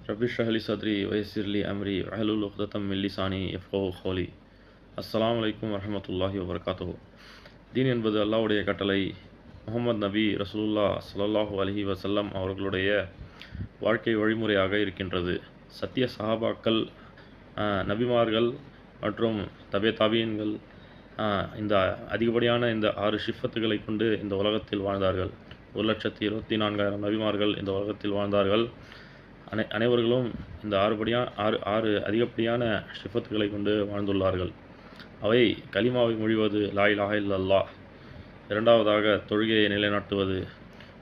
ரபி ஷ்ரஹ் சத்ரி வயசிர்லி அம்ரி அஹலுல் உக்தத்தம் மின் லிசானி யஃப்கஹு கௌலி. அஸ்ஸலாமு அலைக்கும் வரஹ்மத்துல்லாஹி வபரகாத்துஹு. தீன் என்பது அல்லாஹ்வுடைய கட்டளை. முஹம்மது நபி ரசூலுல்லாஹ் ஸல்லல்லாஹு அலைஹி வஸல்லம் அவர்களுடைய வாழ்க்கை வழிமுறையாக இருக்கின்றது. சத்திய சஹாபாக்கள், நபிமார்கள் மற்றும் தாபீன்கள் இந்த அதிகப்படியான இந்த 6 ஷிஃபத்துகளை கொண்டு இந்த உலகத்தில் வாழ்ந்தார்கள். 1,24,000 நபிமார்கள் இந்த உலகத்தில் வாழ்ந்தார்கள். அனைவர்களும் இந்த ஆறு அதிகப்படியான ஷிஃபத்துகளை கொண்டு வாழ்ந்துள்ளார்கள். அவை கலிமாவை மொழிவது லா இலாஹ இல்லல்லாஹ், இரண்டாவதாக தொழுகையை நிலைநாட்டுவது,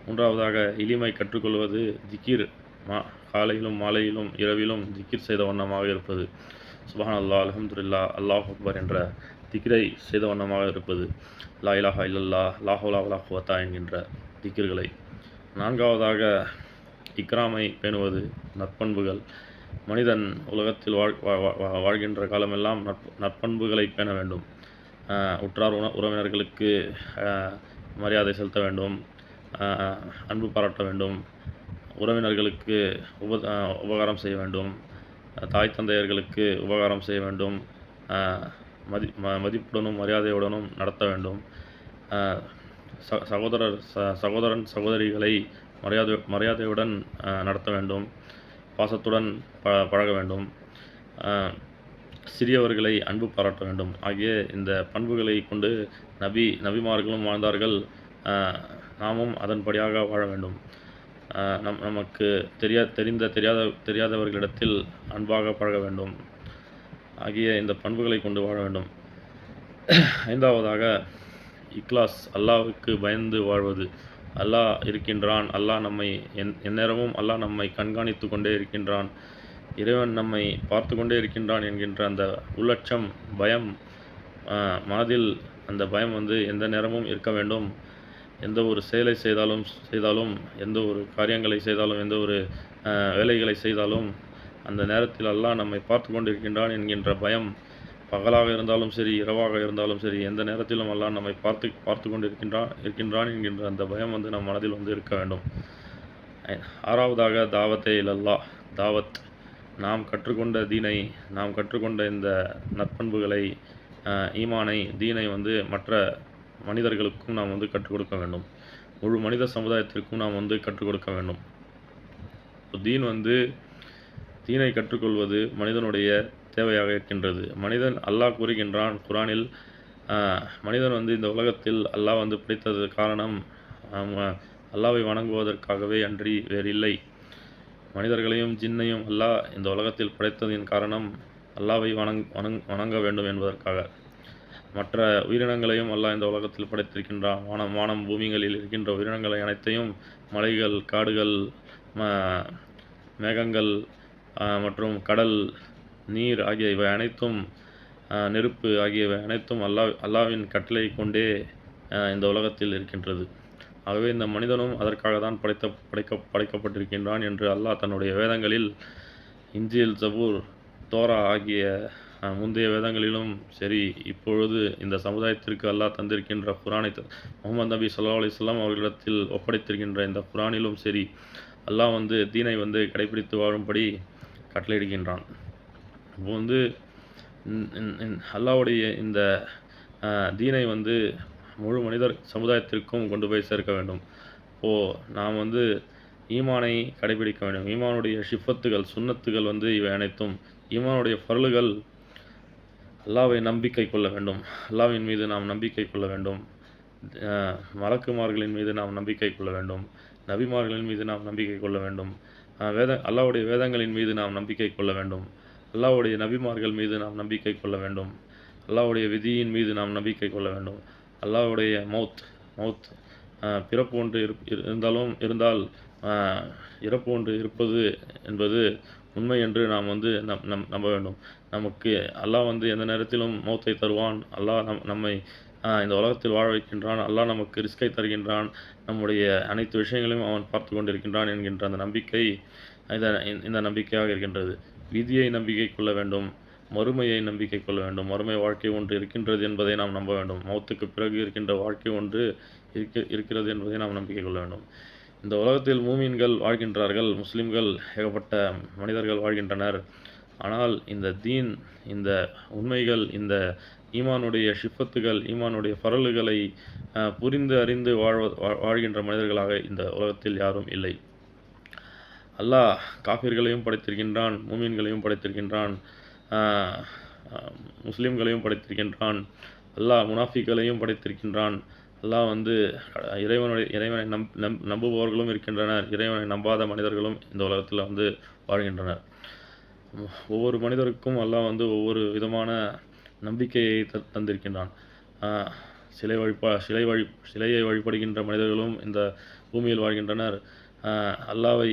மூன்றாவதாக இலிமை கற்றுக்கொள்வது, திக்கிர் காலையிலும் மாலையிலும் இரவிலும் திக்கிர் செய்த வண்ணமாக இருப்பது, சுபஹான் அல்லாஹ், அல்ஹம்துலில்லாஹ், அல்லாஹ் அக்பர் என்ற திக்ரை செய்த வண்ணமாக இருப்பது, லா இலாஹ இல்லல்லாஹ், லா ஹவ்ல வலா குவத்தா என்கின்ற திக்கிர்களை. நான்காவதாக இக்ராமை பேணுவது, நற்பண்புகள். மனிதன் உலகத்தில் வாழ்கின்ற காலமெல்லாம் நற்பண்புகளை பேண வேண்டும். உற்றார் உறவினர்களுக்கு மரியாதை செலுத்த வேண்டும், அன்பு பாராட்ட வேண்டும், உறவினர்களுக்கு உபகாரம் செய்ய வேண்டும், தாய் தந்தையர்களுக்கு உபகாரம் செய்ய வேண்டும், மதிப்புடனும் மரியாதையுடனும் நடத்த வேண்டும். சகோதரன் சகோதரிகளை மரியாதையுடன் நடத்த வேண்டும், பாசத்துடன் பழக வேண்டும், சிறியவர்களை அன்பு பாராட்ட வேண்டும். ஆகிய இந்த பண்புகளை கொண்டு நபிமார்களும் வாழ்ந்தார்கள். நாமும் அதன்படியாக வாழ வேண்டும். நமக்கு தெரியாதவர்களிடத்தில் அன்பாக பழக வேண்டும். ஆகிய இந்த பண்புகளை கொண்டு வாழ வேண்டும். ஐந்தாவதாக இக்லாஸ், அல்லாஹ்வுக்கு பயந்து வாழ்வது. அல்லாஹ் இருக்கின்றான், அல்லாஹ் நம்மை எந்நேரமும் அல்லாஹ் நம்மை கண்காணித்து கொண்டே இருக்கின்றான், இறைவன் நம்மை பார்த்து கொண்டே இருக்கின்றான் என்கின்ற அந்த உள்ளட்சம், பயம் மனதில் அந்த பயம் எந்த நேரமும் இருக்க வேண்டும். எந்த ஒரு செயலை செய்தாலும் எந்த ஒரு காரியங்களை செய்தாலும் எந்த ஒரு வேலைகளை செய்தாலும் அந்த நேரத்தில் அல்லாஹ் நம்மை பார்த்து கொண்டு இருக்கின்றான் என்கின்ற பயம், பகலாக இருந்தாலும் சரி இரவாக இருந்தாலும் சரி, எந்த நேரத்திலும் அல்லாஹ் நம்மை பார்த்து கொண்டு இருக்கின்றான் என்கின்ற அந்த பயம் நம் மனதில் இருக்க வேண்டும். ஆறாவதாக தாவத்தே இலல்லாஹ், தாவத். நாம் கற்றுக்கொண்ட தீனை, நாம் கற்றுக்கொண்ட இந்த நற்பண்புகளை, ஈமானை, தீனை மற்ற மனிதர்களுக்கும் நாம் கற்றுக் கொடுக்க வேண்டும். முழு மனித சமுதாயத்திற்கும் நாம் கற்றுக் கொடுக்க வேண்டும். தீனை கற்றுக்கொள்வது மனிதனுடைய தேவையாக இருக்கின்றது. மனிதன், அல்லாஹ் கூறுகின்றான் குர்ஆனில், மனிதன் இந்த உலகத்தில் அல்லாஹ் படைத்தது காரணம் அல்லாஹ்வை வணங்குவதற்காகவே அன்றி வேறில்லை. மனிதர்களையும் ஜின்னையும் அல்லாஹ் இந்த உலகத்தில் படைத்ததின் காரணம் அல்லாஹ்வை வணங்க வேண்டும் என்பதற்காக. மற்ற உயிரினங்களையும் அல்லாஹ் இந்த உலகத்தில் படைத்திருக்கின்றான். வானம் பூமிகளில் இருக்கின்ற உயிரினங்களை அனைத்தையும், மலைகள், காடுகள், மேகங்கள் மற்றும் கடல், நீர் ஆகிய இவை அனைத்தும், நெருப்பு ஆகியவை அனைத்தும் அல்லாஹ்வின் கட்டளை கொண்டே இந்த உலகத்தில் இருக்கின்றது. ஆகவே இந்த மனிதனும் அதற்காக தான் படைக்கப்பட்டிருக்கின்றான் என்று அல்லாஹ் தன்னுடைய வேதங்களில், இன்ஜீல், ஜபூர், தோரா ஆகிய முந்தைய வேதங்களிலும் சரி, இப்பொழுது இந்த சமுதாயத்திற்கு அல்லாஹ் தந்திருக்கின்ற குர்ஆனை, முஹம்மது நபி ஸல்லல்லாஹு அலைஹி வஸல்லம் அவர்களிடத்தில் ஒப்படைத்திருக்கின்ற இந்த குர்ஆனிலும் சரி, அல்லாஹ் தீனை கடைபிடித்து வாழும்படி கட்டளையிடுகின்றான். இப்போ அல்லாஹ்வுடைய இந்த தீனை முழு மனிதர் சமுதாயத்திற்கும் கொண்டு போய் சேர்க்க வேண்டும். இப்போது நாம் ஈமானை கடைபிடிக்க வேண்டும். ஈமானுடைய ஷிஃபத்துகள், சுன்னத்துகள் இவை அனைத்தும். ஈமானுடைய ஃபர்லுகள், அல்லாஹ்வை நம்பிக்கை கொள்ள வேண்டும். அல்லாஹ்வின் மீது நாம் நம்பிக்கை கொள்ள வேண்டும். மலக்குமார்களின் மீது நாம் நம்பிக்கை கொள்ள வேண்டும். நபிமார்களின் மீது நாம் நம்பிக்கை கொள்ள வேண்டும். அல்லாஹ்வுடைய வேதங்களின் மீது நாம் நம்பிக்கை கொள்ள வேண்டும். அல்லாஹ்வுடைய நபிமார்கள் மீது நாம் நம்பிக்கை கொள்ள வேண்டும். அல்லாஹ்வுடைய விதியின் மீது நாம் நம்பிக்கை கொள்ள வேண்டும். அல்லாஹ்வுடைய மௌத், பிறப்பு ஒன்று இருந்தால் இறப்பு ஒன்று இருப்பது என்பது உண்மை என்று நாம் நம்ப வேண்டும். நமக்கு அல்லாஹ் எந்த நேரத்திலும் மௌத்தை தருவான். அல்லாஹ் நம்மை இந்த உலகத்தில் வாழ வைக்கின்றான். அல்லாஹ் நமக்கு ரிஸ்கை தருகின்றான். நம்முடைய அனைத்து விஷயங்களையும் அவன் பார்த்து கொண்டிருக்கின்றான் என்கின்ற அந்த நம்பிக்கை இந்த நம்பிக்கையாக இருக்கின்றது. விதியை நம்பிக்கை கொள்ள வேண்டும். மறுமையை நம்பிக்கை கொள்ள வேண்டும். மறுமை வாழ்க்கை ஒன்று இருக்கின்றது என்பதை நாம் நம்ப வேண்டும். மௌத்துக்கு பிறகு இருக்கின்ற வாழ்க்கை ஒன்று இருக்கிறது என்பதை நாம் நம்பிக்கை கொள்ள வேண்டும். இந்த உலகத்தில் மூமின்கள் வாழ்கின்றார்கள், முஸ்லிம்கள் ஏகப்பட்ட மனிதர்கள் வாழ்கின்றனர். ஆனால் இந்த தீன், இந்த உண்மைகள், இந்த ஈமானுடைய ஷிஃபத்துகள், ஈமானுடைய ஃபரலுகளை புரிந்து அறிந்து வாழ்கின்ற மனிதர்களாக இந்த உலகத்தில் யாரும் இல்லை. அல்லாஹ் காஃபிர்களையும் படைத்திருக்கின்றான், மூமின்களையும் படைத்திருக்கின்றான், முஸ்லிம்களையும் படைத்திருக்கின்றான். அல்லாஹ் முனாஃபிக்களையும் படைத்திருக்கின்றான். அல்லாஹ் இறைவனை நம்புபவர்களும் இருக்கின்றனர், இறைவனை நம்பாத மனிதர்களும் இந்த உலகத்தில் வாழ்கின்றனர். ஒவ்வொரு மனிதருக்கும் அல்லாஹ் ஒவ்வொரு விதமான நம்பிக்கையை தந்திருக்கின்றான். சிலையை வழிபடுகின்ற மனிதர்களும் இந்த பூமியில் வாழ்கின்றனர். அல்லாவை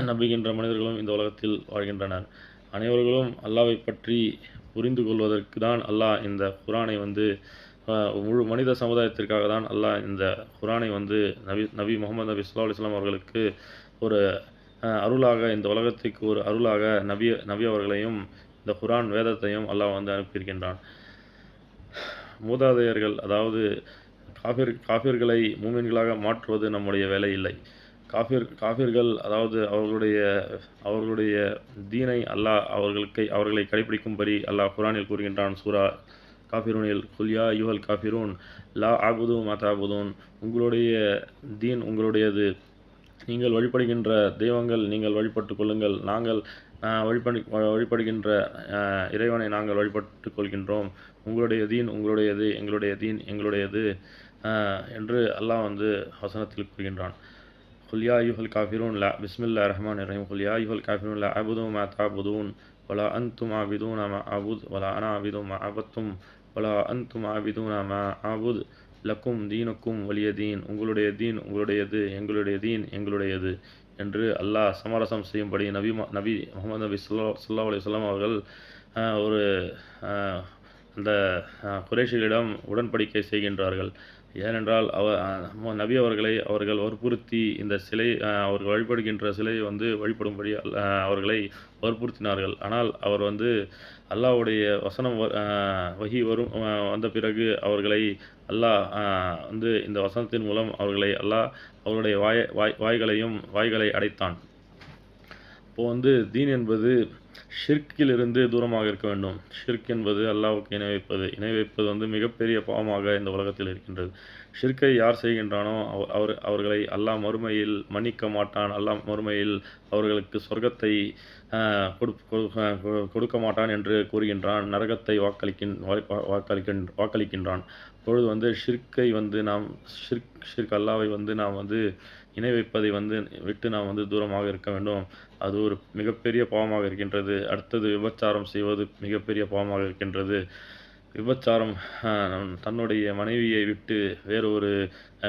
நம்புகின்ற மனிதர்களும் இந்த உலகத்தில் வாழ்கின்றனர். அனைவர்களும் அல்லாவை பற்றி புரிந்து கொள்வதற்கு தான் அல்லாஹ் இந்த குரானை முழு மனித சமுதாயத்திற்காக தான் அல்லாஹ் இந்த குரானை நபி முகமது நபி ஸல்லல்லாஹு அலைஹி வஸல்லம் அவர்களுக்கு ஒரு அருளாக, இந்த உலகத்துக்கு ஒரு அருளாக நபி அவர்களையும் இந்த குரான் வேதத்தையும் அல்லாஹ் அனுப்பியிருக்கின்றான். மூதாதையர்கள், அதாவது காஃபிர்களை மூமின்களாக மாற்றுவது நம்முடைய வேலை இல்லை. காஃபிர்கள், அதாவது அவர்களுடைய தீனை அல்லாஹ் அவர்களை கடைபிடிக்கும்படி அல்லாஹ் குரானில் கூறுகின்றான். சூரா காஃபிரூனில், குல் யா அய்யுஹல் காஃபிரூன் லா அஅ்புது மா தஅ்புதூன், உங்களுடைய தீன் உங்களுடையது, நீங்கள் வழிபடுகின்ற தெய்வங்கள் நீங்கள் வழிபட்டுக் கொள்ளுங்கள், நாங்கள் வழிபடுகின்ற இறைவனை நாங்கள் வழிபட்டுக் கொள்கின்றோம், உங்களுடைய தீன் உங்களுடையது, எங்களுடைய தீன் எங்களுடையது என்று அல்லாஹ் வசனத்தில் கூறுகின்றான். குல் யா அய்யுஹல் காஃபிரூன் லா பிஸ்மில்லாஹிர் ரஹ்மானிர் ரஹீம் குல் யா அய்யுஹல் காஃபிரூன் லா அஅ்புது மா தஅ்புதூன் வலா அன்தும் ஆபிதூன மா அஅ்புது வலா அனா ஆபிது மா அபத்தும் வலா அன்தும் ஆபிதூன மா அஅ்புது லக்கும் தீனுக்கும் வலிய தீன், உங்களுடைய தீன் உங்களுடையது, எங்களுடைய தீன் எங்களுடையது என்று அல்லாஹ் சமரசம் செய்யும்படி நபி முகமது நபி ஸல்லல்லாஹு அலைஹி வஸல்லம் அவர்கள் ஒரு அந்த குறைஷிகளிடம் உடன்படிக்கை செய்கின்றார்கள். ஏனென்றால் நபி அவர்கள் வற்புறுத்தி இந்த அவர்கள் வழிபடுகின்ற சிலையை வழிபடும்படி அவர்களை வற்புறுத்தினார்கள். ஆனால் அவர் அல்லாஹ்வுடைய வசனம் வஹி வந்த பிறகு அவர்களை அல்லாஹ் இந்த வசனத்தின் மூலம் அவர்களை அல்லாஹ் அவருடைய வாய்களை அடைத்தான். இப்போ தீன் என்பது ஷிர்க்கிலிருந்து தூரமாக இருக்க வேண்டும். ஷிர்க் என்பது அல்லாஹ்வுக்கு இணை வைப்பது மிகப்பெரிய பாவமாக இந்த உலகத்தில் இருக்கின்றது. ஷிர்க்கை யார் செய்கின்றானோ அவர்களை அல்லாஹ் மறுமையில் மன்னிக்க மாட்டான். அல்லாஹ் மறுமையில் அவர்களுக்கு சொர்க்கத்தை கொடுக்க மாட்டான் என்று கூறுகின்றான். நரகத்தை வாக்களிக்கின்றான். அப்பொழுது ஷிர்க்கை நாம் ஷிர்க் அல்லாஹ்வை நாம் இணை வைப்பதை விட்டு நாம் தூரமாக இருக்க வேண்டும். அது ஒரு மிகப்பெரிய பாவமாக இருக்கின்றது. அடுத்தது விபச்சாரம் செய்வது மிகப்பெரிய பாவமாக இருக்கின்றது. விபச்சாரம் தன்னுடைய மனைவியை விட்டு வேறொரு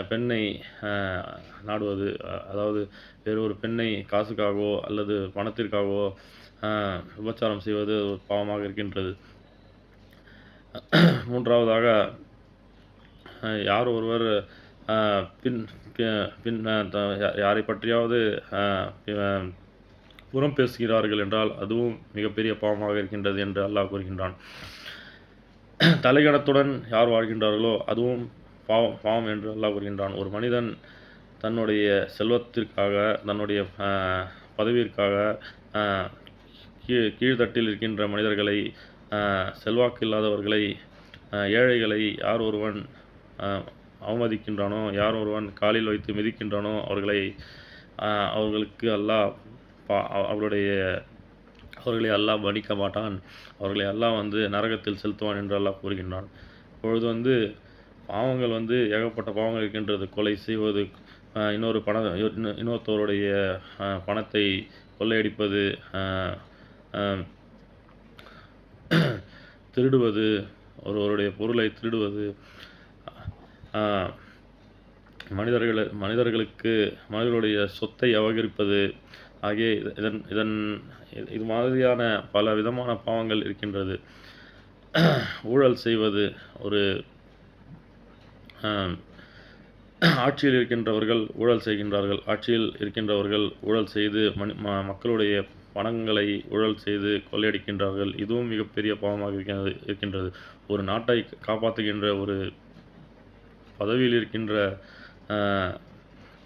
பெண்ணை நாடுவது, அதாவது வேறொரு பெண்ணை காசுக்காகவோ அல்லது பணத்திற்காகவோ விபச்சாரம் செய்வது ஒரு பாவமாக இருக்கின்றது. மூன்றாவதாக, யார் ஒருவர் யாரை பற்றியாவது புறம் பேசுகிறார்கள் என்றால் அதுவும் மிகப்பெரிய பாவமாக இருக்கின்றது என்று அல்லாஹ் கூறுகின்றான். தலைகணத்துடன் யார் வாழ்கின்றார்களோ அதுவும் பாவம் என்று அல்லாஹ் கூறுகின்றான். ஒரு மனிதன் தன்னுடைய செல்வத்திற்காக, தன்னுடைய பதவியிற்காக கீழ்த்தட்டில் இருக்கின்ற மனிதர்களை, செல்வாக்கு இல்லாதவர்களை, ஏழைகளை யார் ஒருவன் அவமதிக்கின்றானோ, யார் ஒருவன் காலில் வைத்து மிதிக்கின்றானோ அவர்களுக்கு அல்லாஹ் அவர்களை அல்லாஹ் மன்னிக்க மாட்டான். அவர்களை அல்லாஹ் நரகத்தில் செலுத்துவான் என்று அல்லாஹ் கூறுகின்றான். இப்பொழுது பாவங்கள் ஏகப்பட்ட பாவங்கள் இருக்கின்றது. கொலை செய்வது, இன்னொருத்தவருடைய பணத்தை கொள்ளையடிப்பது, திருடுவது, ஒருவருடைய பொருளை திருடுவது, மனிதர்களுடைய சொத்தை அபகரிப்பது ஆகிய இது மாதிரியான பல விதமான பாவங்கள் இருக்கின்றது. ஊழல் செய்வது, ஒரு ஆட்சியில் இருக்கின்றவர்கள் ஊழல் செய்கின்றார்கள். ஆட்சியில் இருக்கின்றவர்கள் ஊழல் செய்து மக்களுடைய பணங்களை ஊழல் செய்து கொள்ளையடிக்கின்றார்கள். இதுவும் மிகப்பெரிய பாவமாக இருக்கின்றது. ஒரு நாட்டை காப்பாற்றுகின்ற ஒரு பதவியில் இருக்கின்ற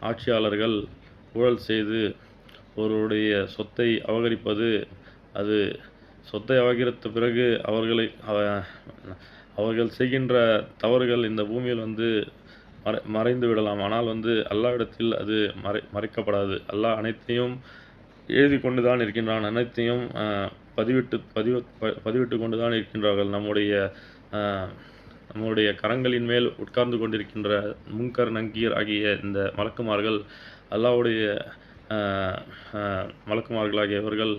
ஆட்சியாளர்கள் ஊழல் செய்து ஒருவருடைய சொத்தை அபகரிப்பது, அது சொத்தை அபகரித்த பிறகு அவர்கள் செய்கின்ற தவறுகள் இந்த பூமியில் வந்து மறைந்து விடலாம். ஆனால் வந்து அல்லாஹ்விடத்தில் அது மறைக்கப்படாது. அல்லாஹ் அனைத்தையும் எழுதி கொண்டு தான் இருக்கின்றான். அனைத்தையும் பதிவிட்டு கொண்டு தான் இருக்கின்றார்கள். நம்முடைய கரங்களின் மேல் உட்கார்ந்து கொண்டிருக்கின்ற முன்கர் நங்கீர் ஆகிய இந்த மலக்குமார்கள், அல்லாஹ்வுடைய மலக்குமார்களாகிய இவர்கள்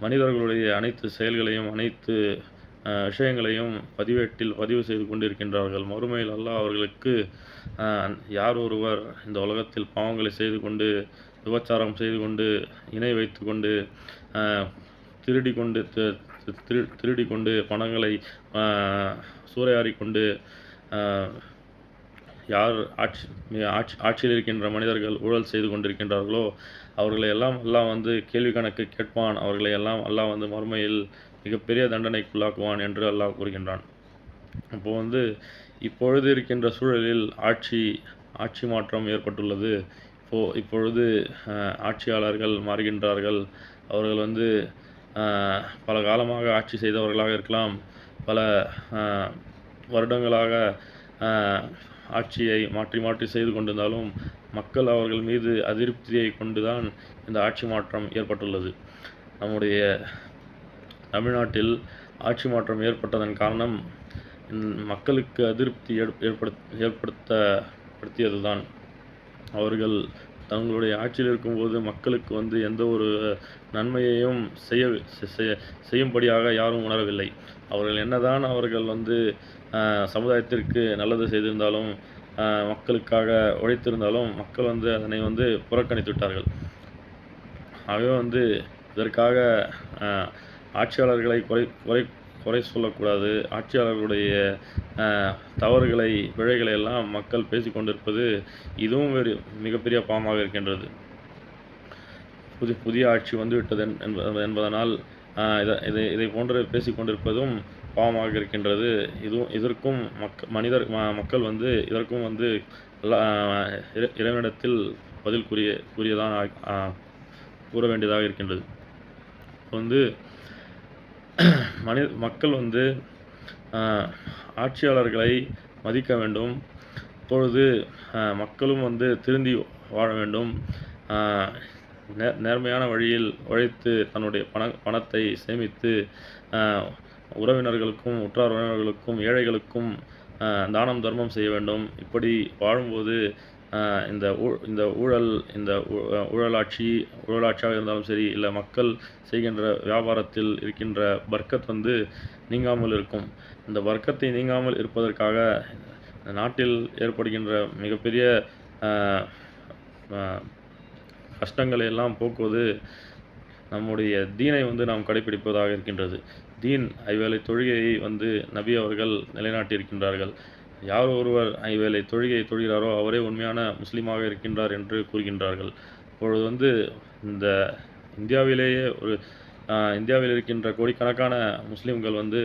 மனிதர்களுடைய அனைத்து செயல்களையும் அனைத்து விஷயங்களையும் பதிவு செய்து கொண்டிருக்கின்றார்கள். மறுமையில் அல்லாஹ் அவர்களுக்கு யார் ஒருவர் இந்த உலகத்தில் பாவங்களை செய்து கொண்டு, விபச்சாரம் செய்து கொண்டு, இணை வைத்து கொண்டு, திருடி கொண்டு பணங்களை சூறையாடி கொண்டு, யார் ஆட்சியில் இருக்கின்ற மனிதர்கள் ஊழல் செய்து கொண்டிருக்கின்றார்களோ அவர்களை எல்லாம் அல்லாஹ் வந்து கேள்வி கணக்கு கேட்பான். அவர்களை எல்லாம் அல்லாஹ் வந்து மறுமையில் மிகப்பெரிய தண்டனைக்குள்ளாக்குவான் என்று அல்லாஹ் கூறுகின்றான். அப்போ வந்து இப்பொழுது இருக்கின்ற சூழலில் ஆட்சி மாற்றம் ஏற்பட்டுள்ளது. இப்பொழுது ஆட்சியாளர்கள் மாறுகின்றார்கள். அவர்கள் வந்து பல காலமாக ஆட்சி செய்தவர்களாக இருக்கலாம். பல வருடங்களாக ஆட்சியை மாற்றி செய்து கொண்டிருந்தாலும் மக்கள் அவர்கள் மீது அதிருப்தியை கொண்டுதான் இந்த ஆட்சி மாற்றம் ஏற்பட்டுள்ளது. நம்முடைய தமிழ்நாட்டில் ஆட்சி மாற்றம் ஏற்பட்டதன் காரணம் மக்களுக்கு அதிருப்தி ஏற்படுத்தியதுதான். அவர்கள் தங்களுடைய ஆட்சியில் இருக்கும்போது மக்களுக்கு வந்து எந்த ஒரு நன்மையையும் செய்யும்படியாக யாரும் உணரவில்லை. அவர்கள் என்னதான் அவர்கள் வந்து சமுதாயத்திற்கு நல்லது செய்திருந்தாலும், மக்களுக்காக உழைத்திருந்தாலும் மக்கள் வந்து அதனை வந்து புறக்கணித்து விட்டார்கள். ஆகவே வந்து இதற்காக ஆட்சியாளர்களை குறை சொல்லக்கூடாது. ஆட்சியாளர்களுடைய தவறுகளை, பிழைகளை எல்லாம் மக்கள் பேசிக்கொண்டிருப்பது இதுவும் ஒரு மிகப்பெரிய பாவமாக இருக்கின்றது. புதிய ஆட்சி வந்துவிட்டது என்பதனால் இதை போன்று பேசிக்கொண்டிருப்பதும் பாவமாக இருக்கின்றது. இதற்கும் மக்கள் வந்து இதற்கும் வந்து இறைவனிடத்தில் பதில் கூறியதான் கூற வேண்டியதாக இருக்கின்றது. வந்து மக்கள் வந்து ஆட்சியாளர்களை மதிக்க வேண்டும். இப்பொழுது மக்களும் வந்து திருந்தி வாழ வேண்டும். நேர்மையான வழியில் உழைத்து தன்னுடைய பணத்தை சேமித்து உறவினர்களுக்கும், உற்றார் உறவினர்களுக்கும், ஏழைகளுக்கும் தானம் தர்மம் செய்ய வேண்டும். இப்படி வாழும்போது இந்த ஊழலாட்சியாக இருந்தாலும் சரி, இல்லை மக்கள் செய்கின்ற வியாபாரத்தில் இருக்கின்ற பர்க்கத் வந்து நீங்காமல் இருக்கும். இந்த பர்க்கத்தை நீங்காமல் இருப்பதற்காக நாட்டில் ஏற்படுகின்ற மிகப்பெரிய கஷ்டங்களை எல்லாம் போக்குவது நம்முடைய தீனை வந்து நாம் கடைபிடிப்பதாக இருக்கின்றது. தீன் ஐவேளை தொழுகையை வந்து நபி அவர்கள் நிலைநாட்டியிருக்கின்றார்கள். யார் ஒருவர் ஐவேளை தொழுகையை தொழுகிறாரோ அவரே உண்மையான முஸ்லீமாக இருக்கின்றார் என்று கூறுகின்றார்கள். இப்பொழுது வந்து இந்த இந்தியாவில் இருக்கின்ற கோடிக்கணக்கான முஸ்லீம்கள் வந்து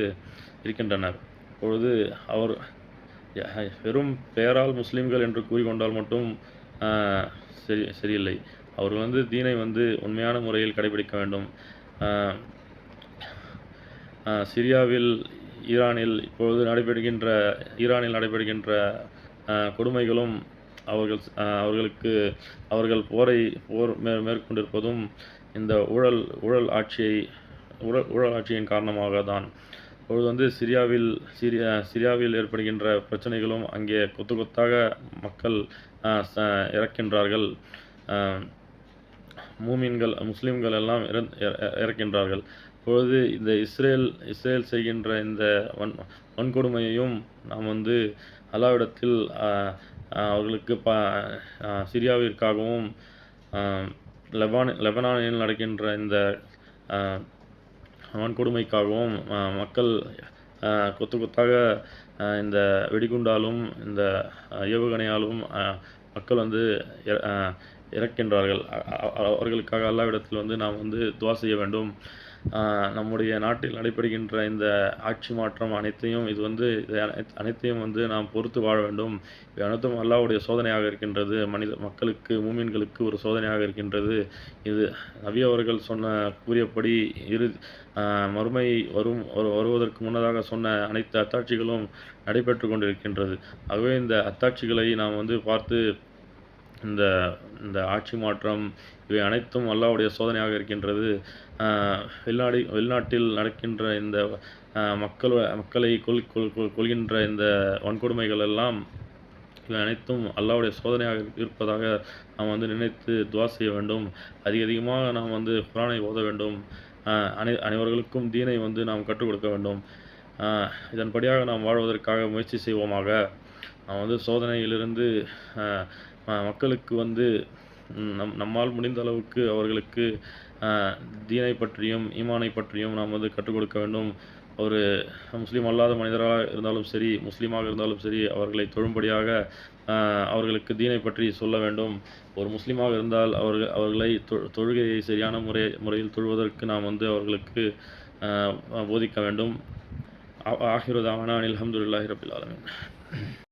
இருக்கின்றனர். இப்பொழுது அவர் வெறும் பெயரால் முஸ்லீம்கள் என்று கூறிக்கொண்டால் மட்டும் சரியில்லை. அவர்கள் வந்து தீனை வந்து உண்மையான முறையில் கடைபிடிக்க வேண்டும். சிரியாவில், இப்பொழுது ஈரானில் நடைபெறுகின்ற கொடுமைகளும் அவர்கள் போர் மேற்கொண்டிருப்பதும் இந்த ஊழல் ஆட்சியின் காரணமாக தான். இப்பொழுது வந்து சிரியாவில் ஏற்படுகின்ற பிரச்சனைகளும் அங்கே கொத்தாக மக்கள் இறக்கின்றார்கள். முஸ்லிம்கள் எல்லாம் இறக்கின்றார்கள். இப்பொழுது இந்த இஸ்ரேல் செய்கின்ற இந்த வன்கொடுமையையும் நாம் வந்து அல்லாஹ்விடத்தில் அவர்களுக்கு சிரியாவிற்காகவும் லெபனானில் நடக்கின்ற இந்த வன்கொடுமைக்காகவும் மக்கள் கொத்தாக இந்த வெடிகுண்டாலும் இந்த ஏவுகணையாலும் மக்கள் வந்து இறக்கின்றார்கள். அவர்களுக்காக அல்லாஹ்விடத்தில் வந்து நாம் வந்து துஆ செய்ய வேண்டும். நம்முடைய நாட்டில் நடைபெறுகின்ற இந்த ஆட்சி மாற்றம் அனைத்தையும் இது அனைத்தையும் நாம் பொறுத்து வாழ வேண்டும். இவை அனைத்தும் அல்லாஹ்வுடைய சோதனையாக இருக்கின்றது. மக்களுக்கு மூமின்களுக்கு ஒரு சோதனையாக இருக்கின்றது. இது நபி அவர்கள் கூறியபடி இறு அ மறுமை வருவதற்கு முன்னதாக சொன்ன அனைத்து அத்தாட்சிகளும் நடைபெற்றுக் கொண்டிருக்கின்றது. ஆகவே இந்த அத்தாட்சிகளை நாம் பார்த்து இந்த இந்த ஆட்சி மாற்றம் இவை அனைத்தும் அல்லாஹ்வுடைய சோதனையாக இருக்கின்றது. வெளிநாட்டில் நடக்கின்ற இந்த மக்களை கொல்கின்ற இந்த வன்கொடுமைகள் எல்லாம் இவை அனைத்தும் அல்லாஹ்வுடைய சோதனையாக இருப்பதாக நாம் நினைத்து துஆ செய்ய வேண்டும். அதிகமாக நாம் குர்ஆனை ஓத வேண்டும். அனைவர்களுக்கும் தீனை நாம் கற்றுக் கொடுக்க வேண்டும். இதன்படியாக நாம் வாழ்வதற்காக முயற்சி செய்வோமாக. நாம் சோதனையிலிருந்து மக்களுக்கு நம்மால் முடிந்த அளவுக்கு அவர்களுக்கு தீனை பற்றியும் ஈமானை பற்றியும் நாம் கற்றுக் கொடுக்க வேண்டும். ஒரு முஸ்லீம் அல்லாத மனிதராக இருந்தாலும் சரி, முஸ்லீமாக இருந்தாலும் சரி, அவர்களை தொழும்படியாக அவர்களுக்கு தீனை பற்றி சொல்ல வேண்டும். ஒரு முஸ்லீமாக இருந்தால் அவர்களை தொழுகையை சரியான முறையில் தொழுவதற்கு நாம் அவர்களுக்கு போதிக்க வேண்டும். ஆகிரு தாவானா அனில் ஹம்துலில்லாஹி ரப்பில் ஆலமீன்.